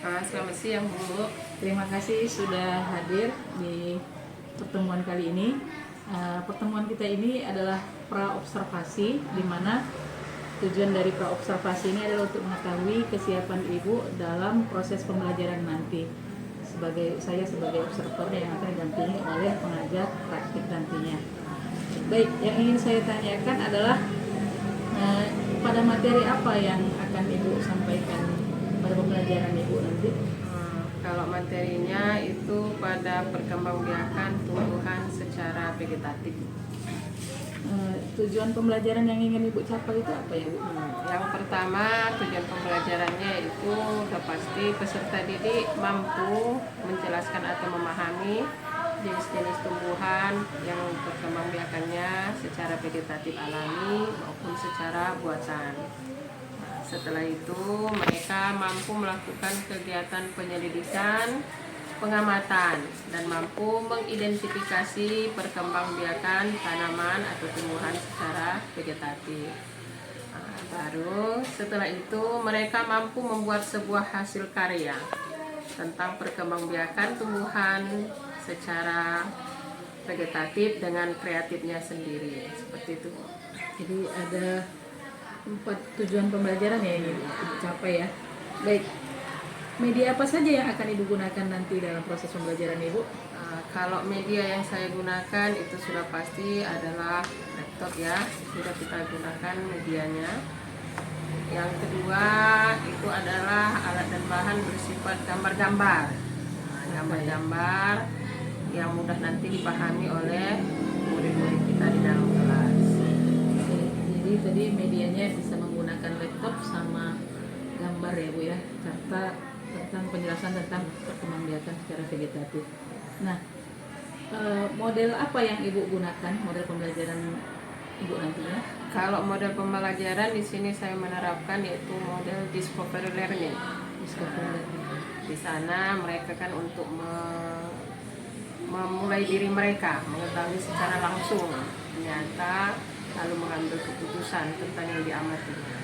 Selamat siang Bu. Terima kasih sudah hadir di pertemuan kali ini. Pertemuan kita ini adalah praobservasi, di mana tujuan dari praobservasi ini adalah untuk mengetahui kesiapan Ibu dalam proses pembelajaran nanti. Saya sebagai observer yang akan didampingi oleh pengajar praktik nantinya. Baik, yang ingin saya tanyakan adalah pada materi apa yang akan Ibu sampaikan pada pembelajaran Ibu nanti? Kalau materinya itu pada perkembangbiakan tumbuhan secara vegetatif. Tujuan pembelajaran yang ingin Ibu capai itu apa ya Bu? Yang pertama, tujuan pembelajarannya itu sudah pasti peserta didik mampu menjelaskan atau memahami jenis-jenis tumbuhan yang perkembangbiakannya secara vegetatif alami maupun secara buatan. Setelah itu mereka mampu melakukan kegiatan penyelidikan, pengamatan, dan mampu mengidentifikasi perkembangbiakan tanaman atau tumbuhan secara vegetatif. Baru setelah itu mereka mampu membuat sebuah hasil karya tentang perkembangbiakan tumbuhan secara vegetatif dengan kreatifnya sendiri. Seperti itu. Jadi ada 4 tujuan pembelajaran ya ini dicapai ya. Baik, media apa saja yang akan Ibu gunakan nanti dalam proses pembelajaran Ibu? Kalau media yang saya gunakan itu sudah pasti adalah laptop ya, sudah kita gunakan medianya. Yang kedua itu adalah alat dan bahan bersifat gambar-gambar. Gambar-gambar yang mudah nanti dipahami oleh murid-murid kita di dalam kelas. Jadi tadi medianya bisa menggunakan laptop sama gambar ya Bu ya, serta tentang penjelasan tentang perkembangbiakan secara vegetatif. Nah, model apa yang Ibu gunakan, model pembelajaran Ibu nantinya? Kalau model pembelajaran di sini saya menerapkan yaitu model discovery learning. Di sana mereka kan untuk memulai diri mereka, mengetahui secara langsung ternyata, lalu mengambil keputusan tentang yang diamatinya.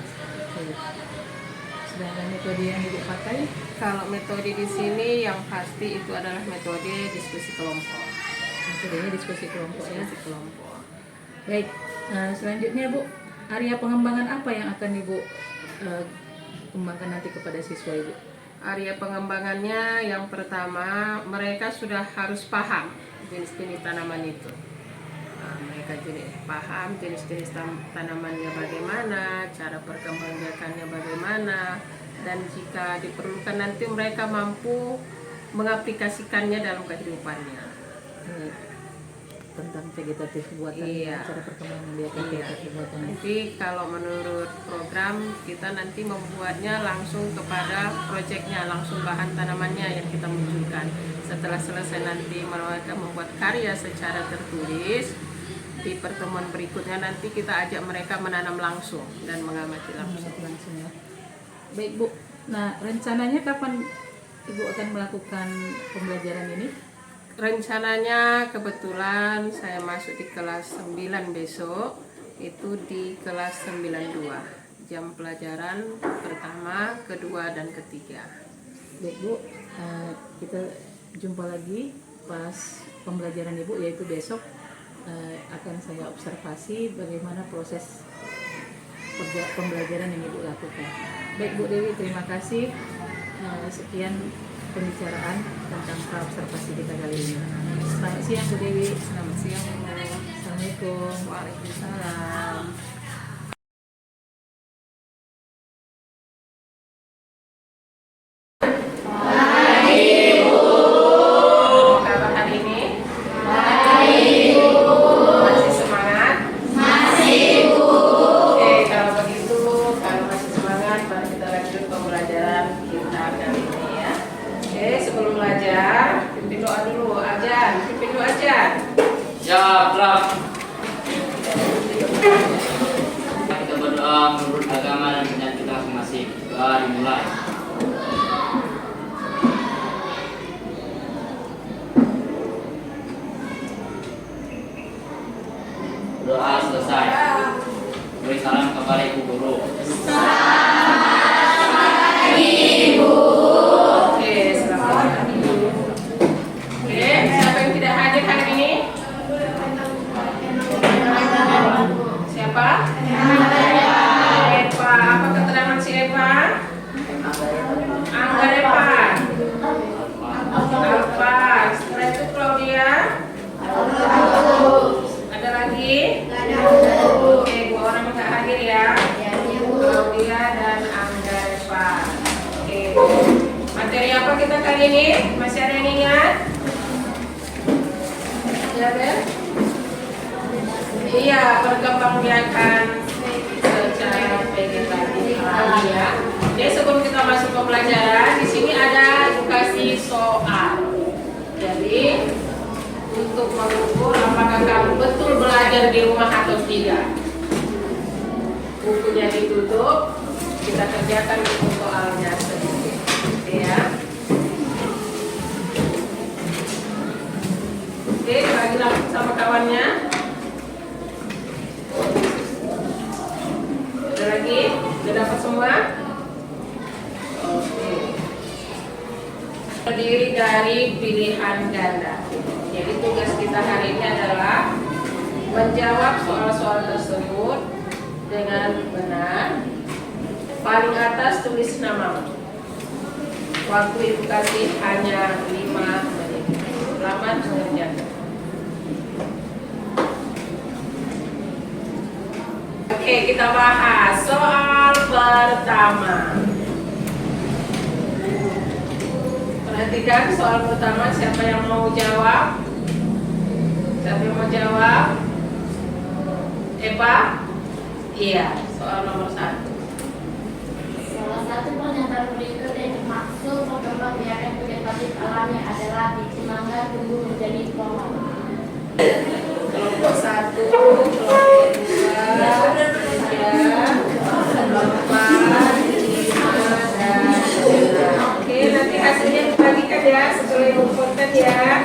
Sedangkan metode yang Ibu pakai? Kalau metode di sini yang pasti itu adalah metode diskusi kelompok. Metodenya diskusi kelompok ya. Diskusi kelompok. Baik, selanjutnya Bu, area pengembangan apa yang akan Ibu kembangkan nanti kepada siswa Ibu? Area pengembangannya yang pertama, mereka sudah harus paham jenis-jenis tanaman itu. Mereka paham jenis-jenis tanamannya bagaimana, cara perkembangbiakannya bagaimana, dan jika diperlukan nanti mereka mampu mengaplikasikannya dalam kehidupannya. Tentang vegetatif buatan, cara perkembangbiakan vegetatif buatan. Nanti kalau menurut program kita nanti membuatnya langsung kepada proyeknya, langsung bahan tanamannya yang kita munculkan. Setelah selesai nanti mereka membuat karya secara tertulis. Di pertemuan berikutnya nanti kita ajak mereka menanam langsung dan mengamati langsung ya. Baik Bu, nah rencananya kapan Ibu akan melakukan pembelajaran ini? Rencananya kebetulan saya masuk di kelas 9 besok, itu di kelas 92, jam pelajaran pertama, kedua, dan ketiga. Baik Bu, kita jumpa lagi pas pembelajaran Ibu, yaitu besok. Akan saya observasi bagaimana proses pembelajaran yang Ibu lakukan. Baik Bu Dewi, terima kasih. Sekian pembicaraan tentang praobservasi kita kali ini. Selamat siang Bu Dewi. Selamat siang Bu. Assalamualaikum. Waalaikumsalam. Sebelum belajar, pimpin doa dulu, pimpin doa ajan. Ya, Prof. Kita berdoa menurut agama dan keyakinan kita masing-masing. Doa dimulai. Doa selesai. Beri salam kepada Ibu Guru. Selamat Ibu. apa kita kali ini? Masih ada yang ingat? Ya, Ben? Iya, perkembangbiakan secara vegetatif alami ya. Jadi sebelum kita masuk ke pelajaran, di sini ada edukasi soal. Jadi untuk mengukur apakah kamu betul belajar di rumah atau tidak. Bukunya ditutup, kita kerjakan untuk soalnya sedikit. Ya. Oke, bagi langsung sama kawannya. Ada lagi? Sudah dapat semua? Oke. Terdiri dari pilihan ganda. Jadi tugas kita hari ini adalah menjawab soal-soal tersebut dengan benar. Paling atas tulis nama. Waktu edukasi hanya 5 menit. Selamat mengerjakan. Oke, kita bahas soal pertama. Perhatikan soal pertama, siapa yang mau jawab? Siapa yang mau jawab? Eva? Iya, soal nomor 1. Salah satu pernyataan berikut yang dimaksud perkembangbiakan vegetatif alami adalah biji mangga tumbuh menjadi pohon. Kelompok 1, kelompok 2, 3, kelompok 4, 5, dan 6. Oke, nanti hasilnya dibagikan ya sesuai konten ya.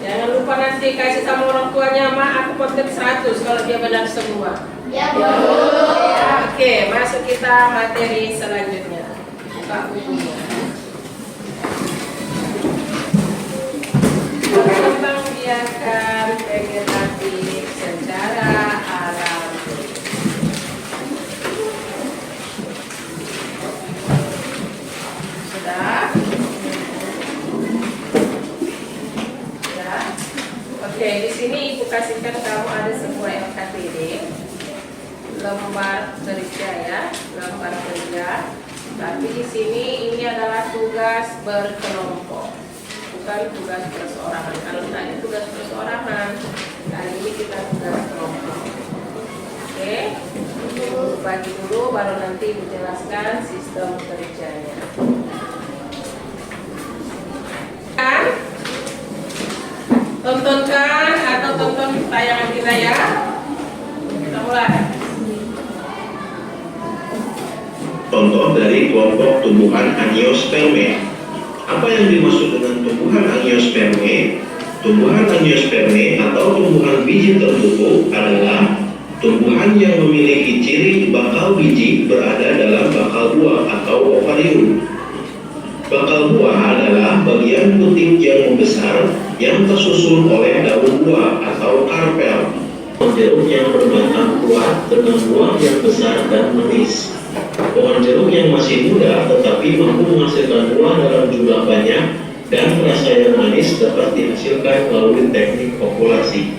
Jangan lupa nanti kasih sama orang tuanya, Ma, aku konten 100 kalau dia benar semua. Ya, Bu. Oke, masuk kita materi selanjutnya. Buka bukunya. Perkembangbiakan vegetatif secara alami. Sudah? Sudah? Oke, di sini Ibu kasihkan kamu ada sebuah LKPD. Lembar kerja ya, lembar kerja. Tapi di sini ini adalah tugas berkelompok, bukan tugas perseorangan. Kalau tadi tugas perseorangan, kali ini kita tugas kelompok. Oke, Ibu bagi dulu, baru nanti dijelaskan sistem kerjanya. Kan? Tontonkan atau tonton tayangan kita ya. Kita mulai. Contoh dari kelompok tumbuhan Angiospermae. Apa yang dimaksud dengan tumbuhan Angiospermae? Tumbuhan Angiospermae atau tumbuhan biji tertutup adalah tumbuhan yang memiliki ciri bakal biji berada dalam bakal buah atau ovarium. Bakal buah adalah bagian puting yang membesar yang tersusun oleh daun buah atau karpel. Jeruk yang berbatang kuat dengan buah yang besar dan manis. Pohon jeruk yang masih muda tetapi mampu menghasilkan buah dalam jumlah banyak dan rasa yang manis dapat dihasilkan melalui teknik populasi.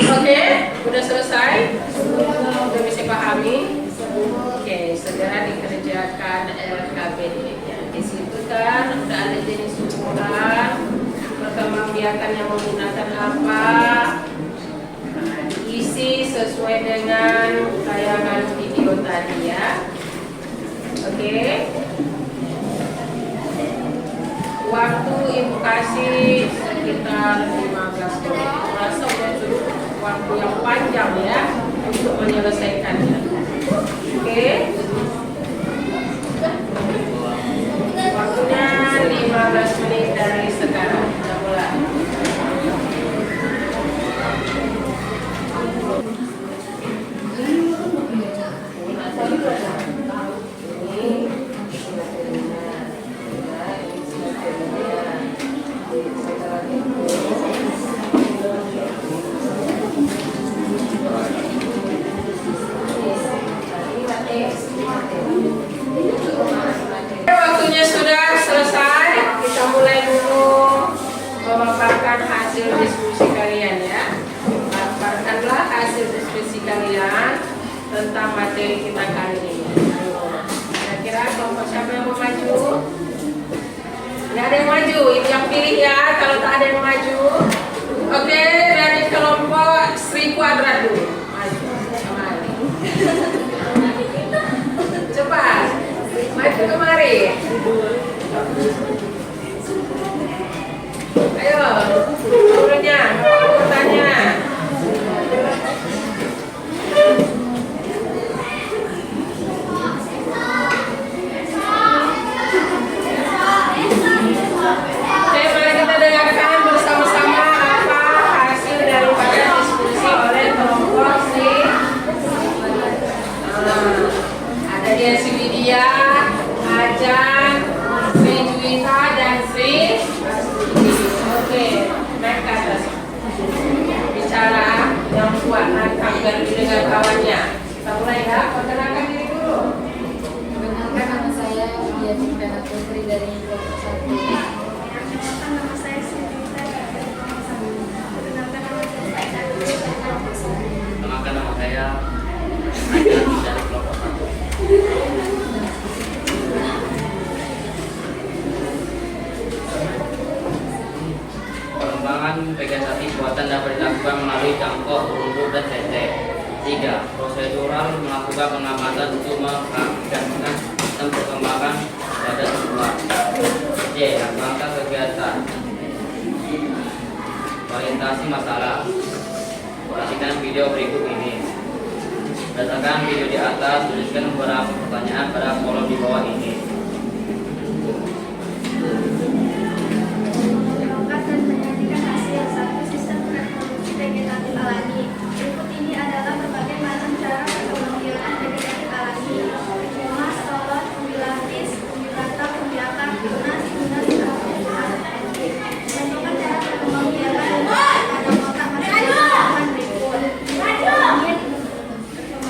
Oke, udah selesai? Udah bisa pahami? Oke, segera dikerjakan LKPD-nya. Di situ kan udah ada jenis tumbuhan, perkembangbiakan yang menggunakan apa. Nah, diisi sesuai dengan tayangan video tadi ya. Oke. Waktu Ibu kasih sekitar 15 menit. Rasa udah cukup waktu yang panjang ya untuk menyelesaikannya. Oke. Waktunya 15 menit dari sekarang. Kita mulai. hasil diskusi kalian ya. Paparkanlah hasil diskusi kalian tentang materi kita kali ini. Kira-kira kelompok siapa yang mau maju? Nggak ada yang maju, ini yang pilih ya. Kalau tak ada yang maju, oke, dari kelompok Sri Kuadrat dulu. Maju, kemari. Cepat, maju kemari. Ayo, turunnya, urutannya. Oke, mari kita dengarkan bersama-sama apa hasil daripada diskusi oleh kelompok Sri. Ada dia Sri Widya, Ajan, Sri Juwita, dan Sri. Oke, naik ke atas. Bicara yang kuat nangkap biar didengar kawannya. Kita mulai ya, perkenalkan diri dulu. Perkenalkan, nama saya Widya Cintana Putri dari kelompok 1. Perkenalkan, nama saya Sinta dari kelompok 1. Perkenalkan, nama saya Aisyah dari kelompok 1. Perkenalkan, nama saya Ajan dari kelompok 1. Pengembangan vegetatif buatan dapat dilakukan melalui cangkok, perunduk, dan tetek. 3. Prosedural melakukan pengamatan untuk memperhatikan sistem perkembangan pada tumbuhan. C. Rangka kegiatan. Orientasi masalah. Perhatikan video berikut ini. Berdasarkan video di atas, tuliskan beberapa pertanyaan pada kolom di bawah ini. Mengungkap dan menyajikan hasil satu sistem reproduksi vegetatif alami. Berikut ini adalah berbagai macam cara perkembangbiakan vegetatif alami. Cuma, stolon, umbi lapis, umbi batang, umbi akar, tunas, contohkan cara perkembangbiakan pada kotak masing-masing berikut. Perkembangbiakan dalam jenis identik.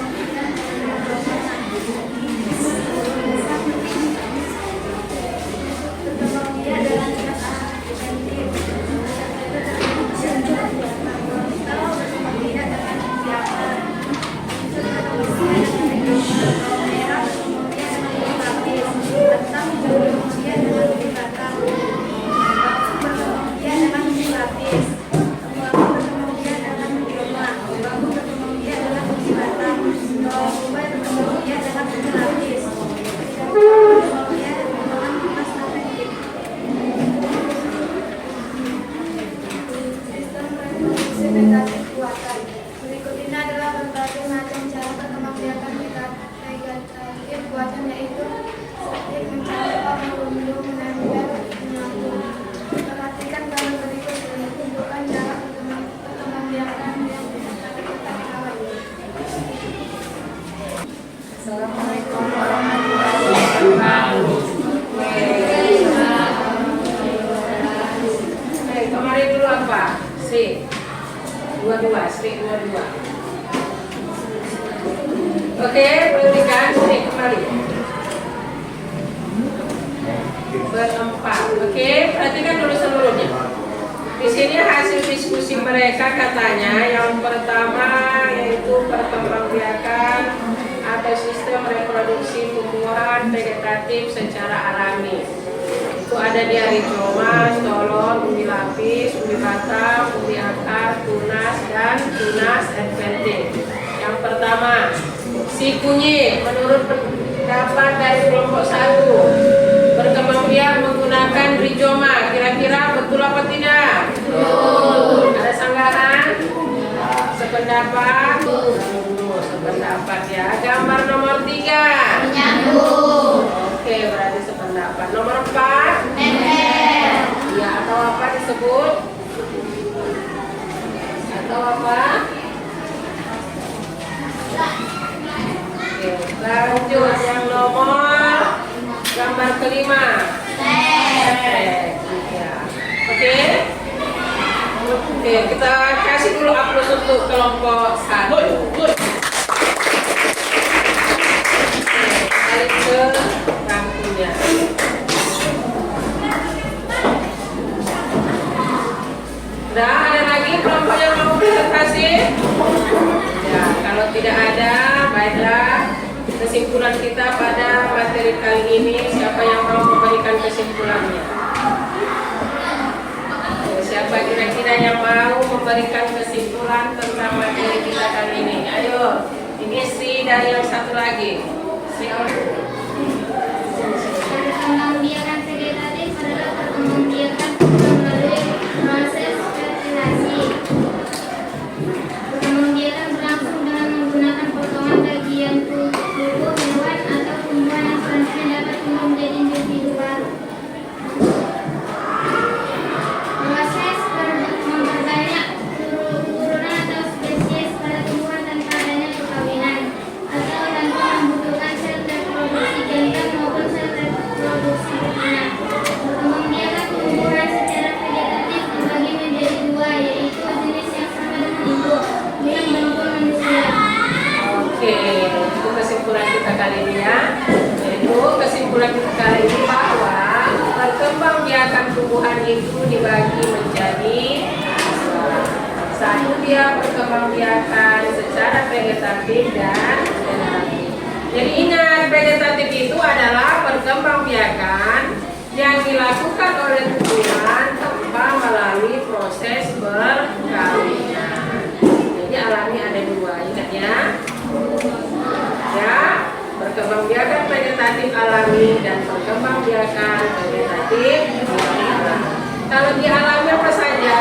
Vegetatif buatan. Berikut ini adalah berbagai macam cara perkembangbiakan vegetatif buatan, yaitu seperti mencangkok, merunduk, menempel, menyambung. Perhatikan gambar berikut ini tunjukkan cara perkembangbiakan yang vegetatif alami. Assalamualaikum warahmatullahi wabarakatuh. Kemarin dulu apa? Sri. Dua-dua, Sri dua-dua. Oke, perhatikan Sri kembali. Berempat. Oke, perhatikan dulu seluruhnya. Di sini hasil diskusi mereka katanya yang pertama yaitu perkembangbiakan atau sistem reproduksi tumbuhan vegetatif secara alami. Itu ada di rizoma, stolon, umbi lapis, umbi batang, umbi akar, tunas, dan tunas adventice. Yang pertama, si kunyit menurut pendapat dari kelompok 1 berkembangbiak menggunakan rizoma. Kira-kira betul apa tidak? Betul. Ada sanggahan? Sependapat? Sependapat ya. Gambar nomor 3 Menyambung. Oke, berarti sependapat. Nomor 4 Nempel. ya, atau apa disebut? Atau apa? Oke, lanjut yang nomor gambar kelima. Ya. Oke. Oke, kita kasih dulu aplaus untuk kelompok 1. Balik ke rangkunya. Sudah ada lagi kelompok yang mau presentasi? Ya, kalau tidak ada, baiklah kesimpulan kita pada materi kali ini. Siapa yang mau memberikan kesimpulannya? Siapa kira-kira yang mau memberikan kesimpulan tentang materi kita kali ini? Ayo, ini si dari yang satu lagi. Perkembangbiakan vegetatif adalah perkembangbiakan melalui proses fertilasi. Perkembangbiakan berlangsung dengan menggunakan potongan bagian tubuh hewan atau tumbuhan yang selanjutnya dapat tumbuh menjadi individu baru. Proses memperbanyak turunan atau spesies pada tumbuhan tanpa adanya perkawinan atau tanpa membutuhkan sel reproduksi jantan maupun sel reproduksi betina. Perkembangbiakan tumbuhan secara vegetatif dibagi menjadi dua, yaitu jenis yang sama dengan induk, binatang maupun manusia. Oke, itu kesimpulan kita kali ini ya. Yaitu kesimpulan kita kali ini bahwa perkembangbiakan tumbuhan itu dibagi menjadi satu, dia perkembangbiakan secara vegetatif dan generatif. Jadi ingat, vegetatif itu adalah perkembangbiakan yang dilakukan oleh tumbuhan tanpa melalui proses perkawinan. Jadi alami ada dua, ingat ya. Ya, perkembangbiakan vegetatif alami dan perkembangbiakan vegetatif alami. Kalau di alami apa saja?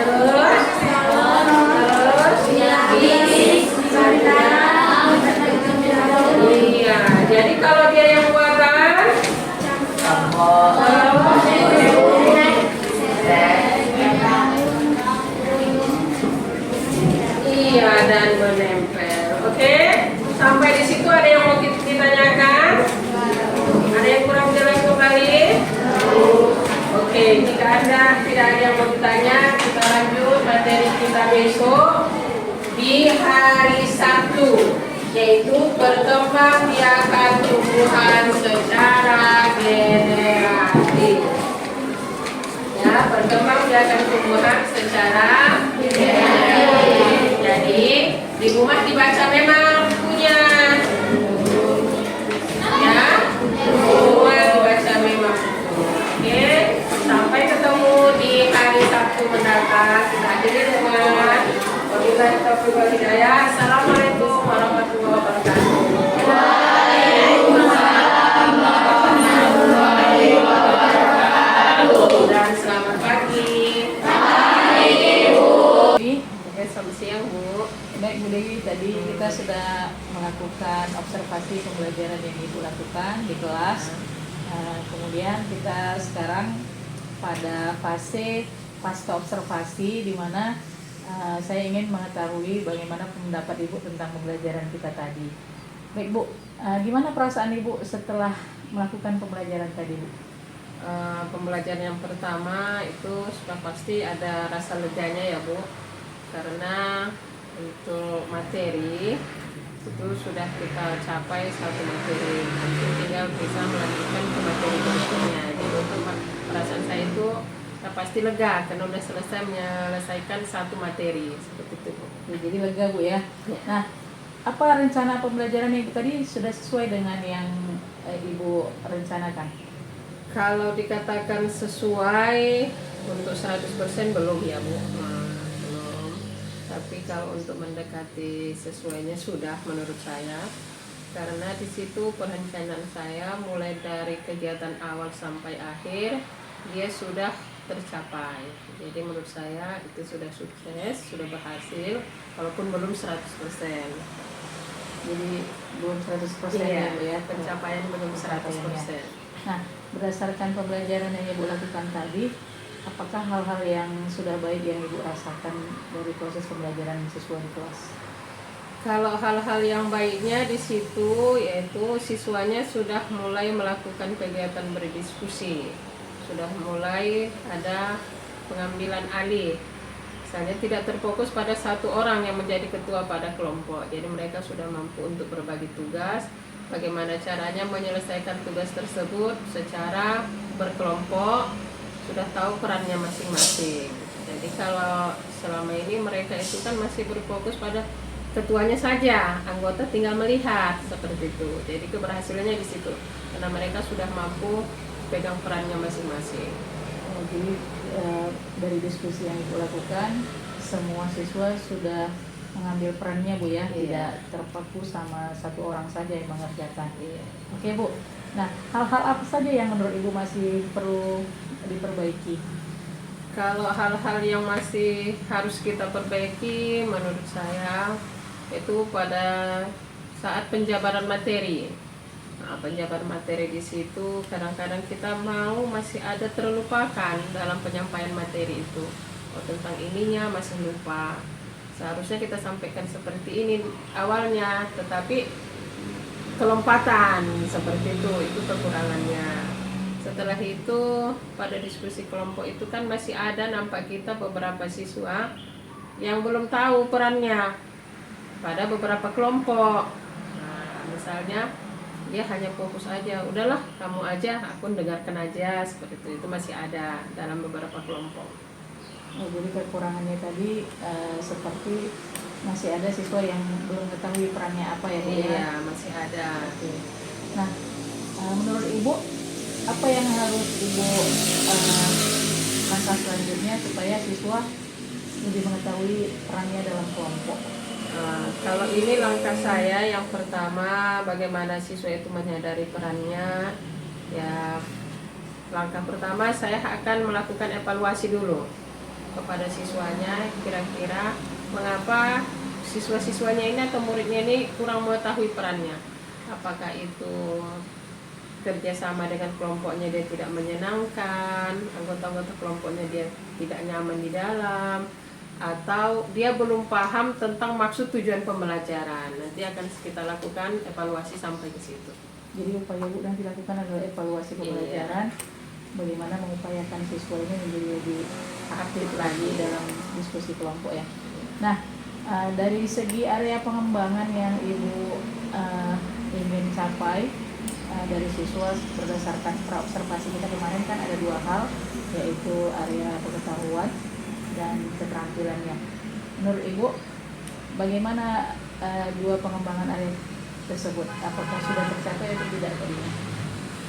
Terus iya, jadi kalau dia yang buatan iya dan menempel. Oke, sampai di situ ada yang mau ditanyakan? Ada yang kurang jelas kembali? Oke, jika tidak ada yang mau ditanya, kita lanjut materi kita besok di hari Sabtu, yaitu perkembangbiakan tumbuhan secara generatif. Ya, perkembangbiakan tumbuhan secara generatif. Jadi di rumah dibaca memang bukunya. Ya, di rumah dibaca memang. Oke, sampai ketemu di hari Sabtu mendatang. Kita akhiri dengan wabillahi taufiq wal hidayah. Assalamualaikum warahmatullahi wabarakatuh. Waalaikumsalam warahmatullahi wabarakatuh. Dan selamat pagi. Pagi, Bu. Oke, selamat siang, Bu. Baik Bu Dewi, tadi kita sudah melakukan observasi pembelajaran yang Ibu lakukan di kelas. Kemudian kita sekarang pada fase pasca observasi, di mana saya ingin mengetahui bagaimana pendapat Ibu tentang pembelajaran kita tadi. Baik Bu, gimana perasaan Ibu setelah melakukan pembelajaran tadi Bu? Pembelajaran yang pertama itu sudah pasti ada rasa leganya ya Bu, karena untuk materi itu sudah kita capai satu materi, mungkin tinggal bisa melanjutkan ke materi berikutnya. Jadi untuk perasaan saya itu ya pasti lega karena sudah selesai menyelesaikan satu materi seperti itu Bu. Jadi lega Bu ya. Nah, apa rencana pembelajaran Ibu tadi sudah sesuai dengan yang Ibu rencanakan? Kalau dikatakan sesuai untuk 100% belum ya Bu. Belum. Tapi kalau untuk mendekati sesuainya sudah menurut saya. Karena di situ perencanaan saya mulai dari kegiatan awal sampai akhir dia sudah tercapai. Jadi menurut saya itu sudah sukses, sudah berhasil walaupun belum 100%. Jadi belum 100% Iya, ya Bu ya, pencapaian belum 100%. Nah, berdasarkan pembelajaran yang Ibu lakukan tadi, apakah hal-hal yang sudah baik yang Ibu rasakan dari proses pembelajaran siswa di kelas? Kalau hal-hal yang baiknya di situ yaitu siswanya sudah mulai melakukan kegiatan berdiskusi, sudah mulai ada pengambilan alih. Misalnya tidak terfokus pada satu orang yang menjadi ketua pada kelompok. Jadi mereka sudah mampu untuk berbagi tugas, bagaimana caranya menyelesaikan tugas tersebut secara berkelompok sudah tahu perannya masing-masing. Jadi kalau selama ini mereka itu kan masih berfokus pada ketuanya saja, anggota tinggal melihat seperti itu. Jadi keberhasilannya di situ karena mereka sudah mampu pegang perannya masing-masing. Jadi dari diskusi yang Ibu lakukan, semua siswa sudah mengambil perannya Bu ya, Iya. tidak terpaku sama satu orang saja yang mengerjakan. Iya. Oke Bu. Nah, hal-hal apa saja yang menurut Ibu masih perlu diperbaiki? Kalau hal-hal yang masih harus kita perbaiki menurut saya itu pada saat penjabaran materi. Nah, penjabaran materi di situ kadang-kadang kita masih ada terlupakan dalam penyampaian materi itu. Oh, tentang ininya masih lupa. Seharusnya kita sampaikan seperti ini awalnya, tetapi kelompatan seperti itu kekurangannya. Setelah itu pada diskusi kelompok itu kan masih ada nampak kita beberapa siswa yang belum tahu perannya pada beberapa kelompok. Nah, misalnya dia hanya fokus aja, udahlah kamu aja, aku dengarkan aja, seperti itu masih ada dalam beberapa kelompok. Oh, jadi kekurangannya tadi seperti masih ada siswa yang belum mengetahui perannya apa ya Bu ya? Iya, masih ada. Oke. Nah, menurut Ibu apa yang harus Ibu langkah selanjutnya supaya siswa lebih mengetahui perannya dalam kelompok? Kalau ini langkah saya yang pertama, bagaimana siswa itu menyadari perannya. Ya, langkah pertama saya akan melakukan evaluasi dulu kepada siswanya, kira-kira mengapa siswa-siswanya ini atau muridnya ini kurang mengetahui perannya. Apakah itu kerjasama dengan kelompoknya dia tidak menyenangkan, anggota-anggota kelompoknya dia tidak nyaman di dalam, atau dia belum paham tentang maksud tujuan pembelajaran. Nanti akan kita lakukan evaluasi sampai ke situ. Jadi upaya Bu yang dilakukan adalah evaluasi pembelajaran, bagaimana mengupayakan siswa ini menjadi lebih aktif lagi dalam diskusi kelompok ya. Nah, dari segi area pengembangan yang Ibu ingin capai dari siswa berdasarkan praobservasi kita kemarin kan ada dua hal, yaitu area pengetahuan dan keterampilannya. Menurut Ibu, bagaimana dua pengembangan area tersebut? Apakah sudah tercapai atau tidak tadinya?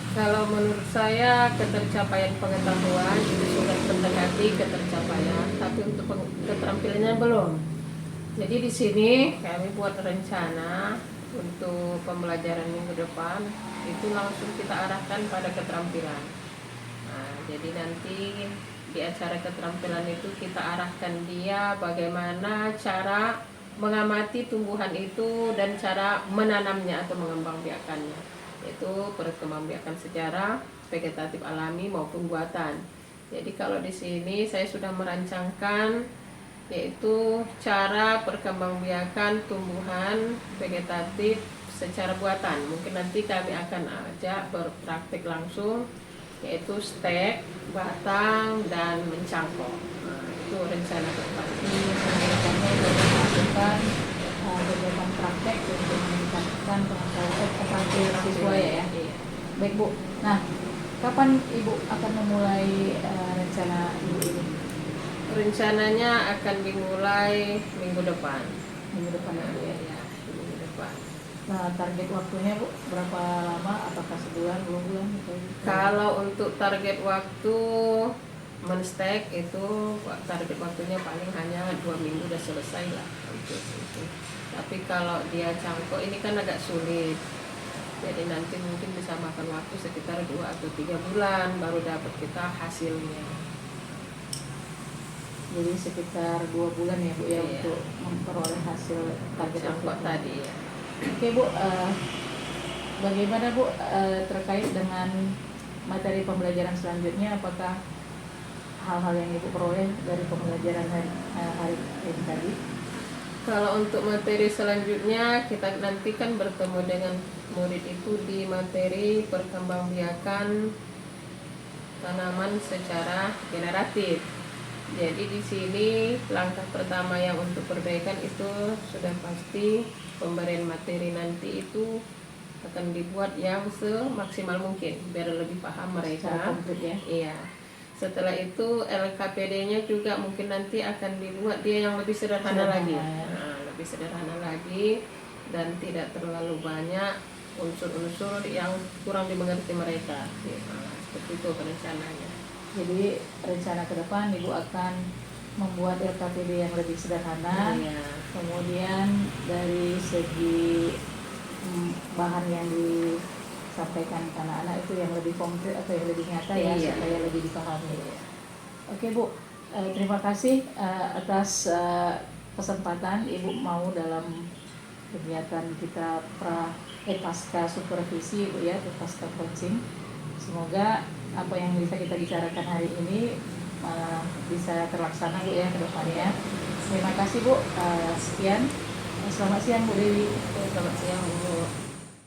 Kalau menurut saya ketercapaian pengetahuan itu sudah mendekati ketercapaian, tapi untuk keterampilannya belum. Jadi di sini kami buat rencana untuk pembelajaran minggu depan itu langsung kita arahkan pada keterampilan. Nah, jadi nanti di acara keterampilan itu kita arahkan dia bagaimana cara mengamati tumbuhan itu dan cara menanamnya atau mengembangbiakannya. Itu perkembangbiakan secara vegetatif alami maupun buatan. Jadi kalau di sini saya sudah merancangkan yaitu cara perkembangbiakan tumbuhan vegetatif secara buatan. Mungkin nanti kami akan ajak berpraktik langsung yaitu stek, batang, dan mencangkok. Nah, itu rencana ke depan. Kami melakukan beberapa praktek untuk meningkatkan pengetahuan keterampilan siswa ya. Iya. Baik Bu. Nah, kapan Ibu akan memulai rencana Ibu ini? Rencananya akan dimulai minggu depan. Minggu depan ya Bu ya. Ya, minggu depan. Nah, target waktunya Bu berapa lama? Apakah sebulan, 2 bulan? Kalau untuk target waktu menstek itu target waktunya paling hanya 2 minggu udah selesai lah. Tapi kalau dia cangkok ini kan agak sulit. Jadi nanti mungkin bisa makan waktu sekitar 2 atau 3 bulan baru dapat kita hasilnya. Jadi sekitar 2 bulan ya Bu ya. Iya. Untuk memperoleh hasil target Cangkok waktu tadi ya. Oke Bu, bagaimana Bu terkait dengan materi pembelajaran selanjutnya? Apakah hal-hal yang Ibu peroleh dari pembelajaran hari ini tadi? Kalau untuk materi selanjutnya kita nanti kan bertemu dengan murid itu di materi perkembangbiakan tanaman secara generatif. Jadi di sini langkah pertama yang untuk perbaikan itu sudah pasti pemberian materi nanti itu akan dibuat yang semaksimal mungkin biar lebih paham Secara mereka. konkret ya. Iya. Setelah itu LKPD-nya juga mungkin nanti akan dibuat dia yang lebih sederhana lagi. Nah, lebih sederhana lagi dan tidak terlalu banyak unsur-unsur yang kurang dimengerti mereka. Nah, seperti itu rencananya. Jadi rencana ke depan Ibu akan membuat LKPD yang lebih sederhana. Iya. Kemudian dari segi bahan yang disampaikan ke anak-anak itu yang lebih konkret atau yang lebih nyata ya, Iya. supaya lebih dipahami. Oke Bu, terima kasih atas kesempatan Ibu mau dalam kegiatan kita pasca supervisi Bu ya, pasca coaching. Semoga apa yang bisa kita bicarakan hari ini bisa terlaksana Bu ya ke depannya. Terima kasih Bu. Sekian. Selamat siang Bu Dewi. Selamat siang Bu.